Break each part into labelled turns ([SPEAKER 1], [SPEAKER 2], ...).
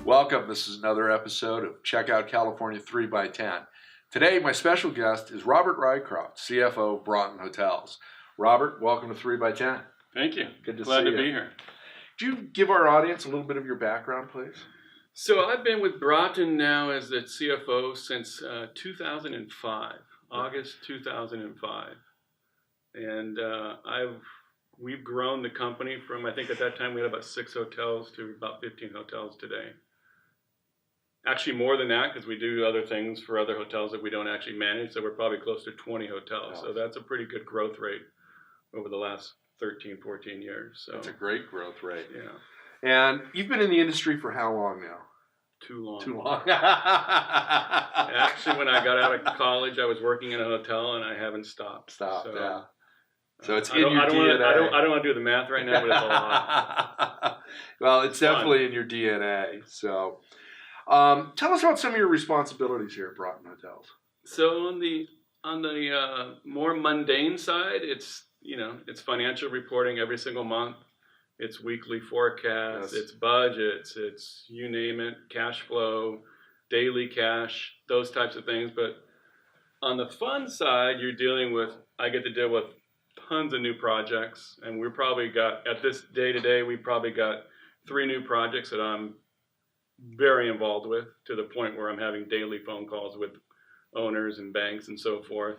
[SPEAKER 1] Welcome. This is another episode of Check Out California 3x10. Today, my special guest is Robert Rycroft, CFO of Broughton Hotels. Robert, welcome to 3x10.
[SPEAKER 2] Thank you.
[SPEAKER 1] Good to
[SPEAKER 2] Glad
[SPEAKER 1] see
[SPEAKER 2] to
[SPEAKER 1] you.
[SPEAKER 2] be here.
[SPEAKER 1] Could you give our audience a little bit of your background, please?
[SPEAKER 2] So I've been with Broughton now as the CFO since 2005, August 2005. And we've grown the company from, I think at that time we had about 6 hotels to about 15 hotels today. Actually more than that, because we do other things for other hotels that we don't actually manage, so we're probably close to 20 hotels. So that's a pretty good growth rate over the last 13, 14 years. So
[SPEAKER 1] That's a great growth rate.
[SPEAKER 2] yeah.
[SPEAKER 1] And you've been in the industry for how long now?
[SPEAKER 2] Too long.
[SPEAKER 1] Too long.
[SPEAKER 2] Actually, when I got out of college, I was working in a hotel, and I haven't stopped.
[SPEAKER 1] Yeah. So it's
[SPEAKER 2] I don't want to do the math right now, but it's a lot.
[SPEAKER 1] Well, it's definitely in your DNA. So, tell us about some of your responsibilities here at Broughton Hotels.
[SPEAKER 2] So on the more mundane side, it's financial reporting every single month. It's weekly forecasts, It's budgets, it's you name it, cash flow, daily cash, those types of things. But on the fun side, I get to deal with tons of new projects, and we're probably got, at this day to day, we probably got 3 new projects that I'm very involved with, to the point where I'm having daily phone calls with owners and banks and so forth,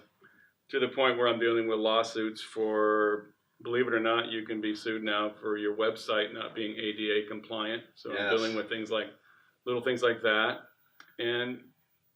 [SPEAKER 2] to the point where I'm dealing with lawsuits for, believe it or not, you can be sued now for your website not being ADA compliant. So I'm dealing with little things like that. And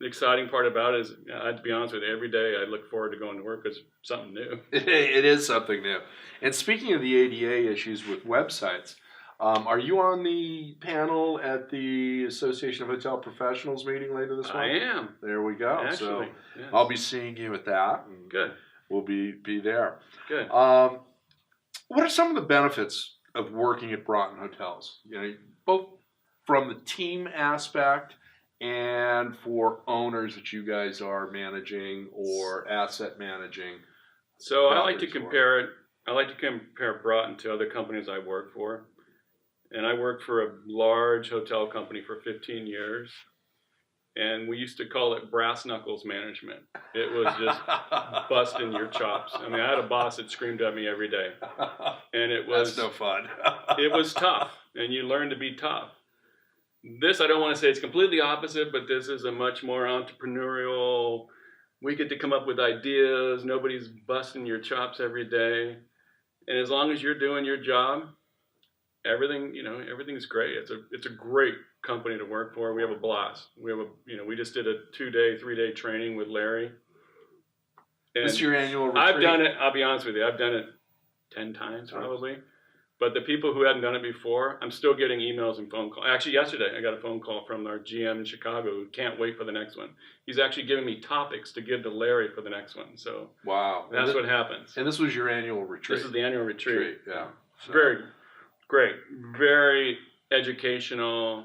[SPEAKER 2] the exciting part about it is, to be honest with you, every day I look forward to going to work because it's something new.
[SPEAKER 1] It is something new. And speaking of the ADA issues with websites, are you on the panel at the Association of Hotel Professionals meeting later this month?
[SPEAKER 2] I am.
[SPEAKER 1] There we go.
[SPEAKER 2] Actually,
[SPEAKER 1] so
[SPEAKER 2] yes.
[SPEAKER 1] I'll be seeing you at that. And
[SPEAKER 2] Good.
[SPEAKER 1] We'll be there.
[SPEAKER 2] Good.
[SPEAKER 1] What are some of the benefits of working at Broughton Hotels? Both from the team aspect and for owners that you guys are managing or asset managing.
[SPEAKER 2] So I like to compare Broughton to other companies I work for. And I worked for a large hotel company for 15 years. And we used to call it brass knuckles management. It was just busting your chops. I mean, I had a boss that screamed at me every day. And
[SPEAKER 1] That's no fun.
[SPEAKER 2] It was tough. And you learn to be tough. This, I don't want to say it's completely opposite, but this is a much more entrepreneurial, we get to come up with ideas. Nobody's busting your chops every day. And as long as you're doing your job, everything's great. It's a great company to work for. We have a blast. We just did a 2-day, 3-day training with Larry. And
[SPEAKER 1] this is your annual retreat?
[SPEAKER 2] I've done it, I'll be honest with you, I've done it 10 times probably. But the people who hadn't done it before, I'm still getting emails and phone calls. Actually, yesterday I got a phone call from our GM in Chicago who can't wait for the next one. He's actually giving me topics to give to Larry for the next one. So
[SPEAKER 1] wow,
[SPEAKER 2] that's what happens.
[SPEAKER 1] And this was your annual retreat?
[SPEAKER 2] This is the annual retreat.
[SPEAKER 1] Yeah. So.
[SPEAKER 2] Very great, very educational.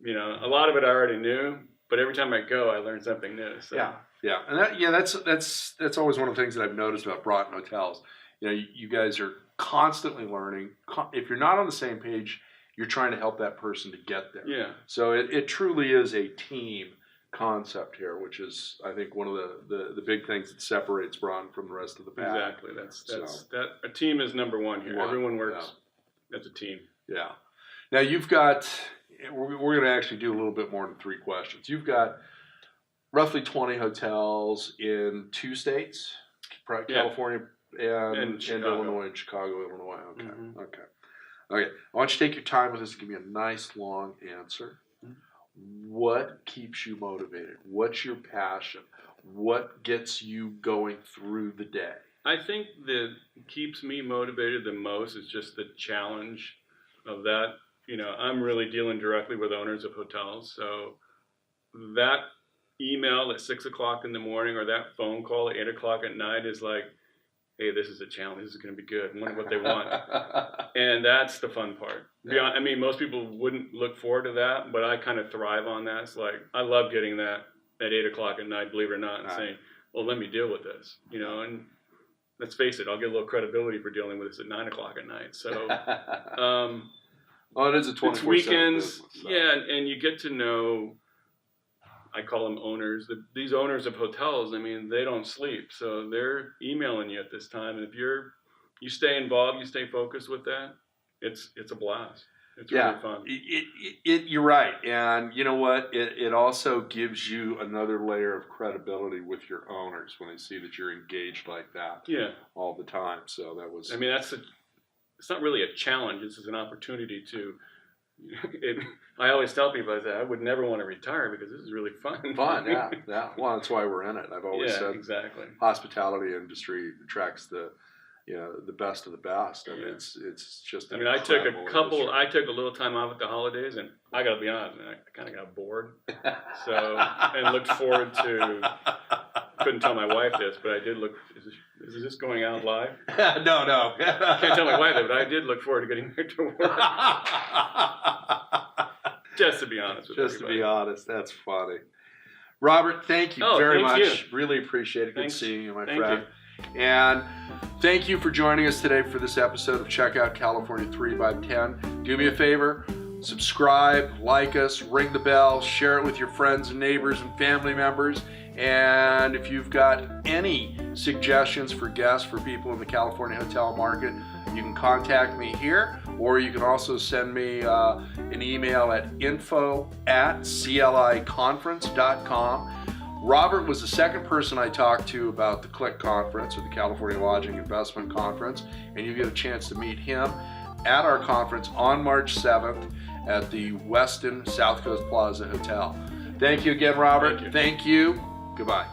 [SPEAKER 2] A lot of it I already knew, but every time I go, I learn something new. So.
[SPEAKER 1] Yeah, and that's always one of the things that I've noticed about Broughton Hotels. You guys are constantly learning. If you're not on the same page, you're trying to help that person to get there.
[SPEAKER 2] Yeah.
[SPEAKER 1] So it truly is a team concept here, which is, I think, one of the big things that separates Broughton from the rest of the pack.
[SPEAKER 2] Exactly. That a team is number one here. Everyone works as a team.
[SPEAKER 1] Yeah. Now you've got. We're going to actually do a little bit more than 3 questions. You've got roughly 20 hotels in 2 states, California and Illinois and Chicago, Illinois. Okay.
[SPEAKER 2] Mm-hmm.
[SPEAKER 1] Okay. I want you to take your time with this and give me a nice long answer. Mm-hmm. What keeps you motivated? What's your passion? What gets you going through the day?
[SPEAKER 2] I think that keeps me motivated the most is just the challenge of that. I'm really dealing directly with owners of hotels. So that email at 6 o'clock in the morning or that phone call at 8 o'clock at night is like, hey, this is a challenge. This is going to be good. I wonder what they want. And that's the fun part. Yeah. I mean, most people wouldn't look forward to that, but I kind of thrive on that. It's like, I love getting that at 8 o'clock at night, believe it or not, and saying, well, let me deal with this, and let's face it, I'll get a little credibility for dealing with this at 9 o'clock at night. So
[SPEAKER 1] Oh, it is a 24/7
[SPEAKER 2] it's weekends.
[SPEAKER 1] business, so.
[SPEAKER 2] Yeah, and you get to know. I call them owners. These owners of hotels, I mean, they don't sleep, so they're emailing you at this time. And if you stay involved, you stay focused with that, it's a blast. It's really fun.
[SPEAKER 1] You're right, and you know what? It also gives you another layer of credibility with your owners when they see that you're engaged like that.
[SPEAKER 2] Yeah.
[SPEAKER 1] All the time. So that was.
[SPEAKER 2] I mean, it's not really a challenge. This is an opportunity to. I always tell people I would never want to retire because this is really fun.
[SPEAKER 1] Fun, yeah. Well, that's why we're in it. I've always said
[SPEAKER 2] exactly.
[SPEAKER 1] Hospitality industry attracts the best of the best. I mean, it's just.
[SPEAKER 2] I took I took a little time off at the holidays, and I got to be honest, I kind of got bored. So and looked forward to. Couldn't tell my wife this, but I did look. Is this going out live?
[SPEAKER 1] No.
[SPEAKER 2] Can't tell my wife that, but I did look forward to getting back to work. Just to be honest with
[SPEAKER 1] Just
[SPEAKER 2] everybody.
[SPEAKER 1] to be honest, that's funny. Robert, thank you very much.
[SPEAKER 2] You.
[SPEAKER 1] Really appreciate it. Good seeing you, my
[SPEAKER 2] Thank
[SPEAKER 1] friend. And thank you for joining us today for this episode of Check Out California 3x10. Do me a favor, subscribe, like us, ring the bell, share it with your friends and neighbors and family members. And if you've got any suggestions for guests for people in the California hotel market, you can contact me here, or you can also send me an email at info@cliconference.com. Robert was the second person I talked to about the CLIC conference, or the California Lodging Investment Conference, and you get a chance to meet him at our conference on March 7th at the Westin South Coast Plaza Hotel. Thank you again, Robert.
[SPEAKER 2] Thank you.
[SPEAKER 1] Thank you. Goodbye.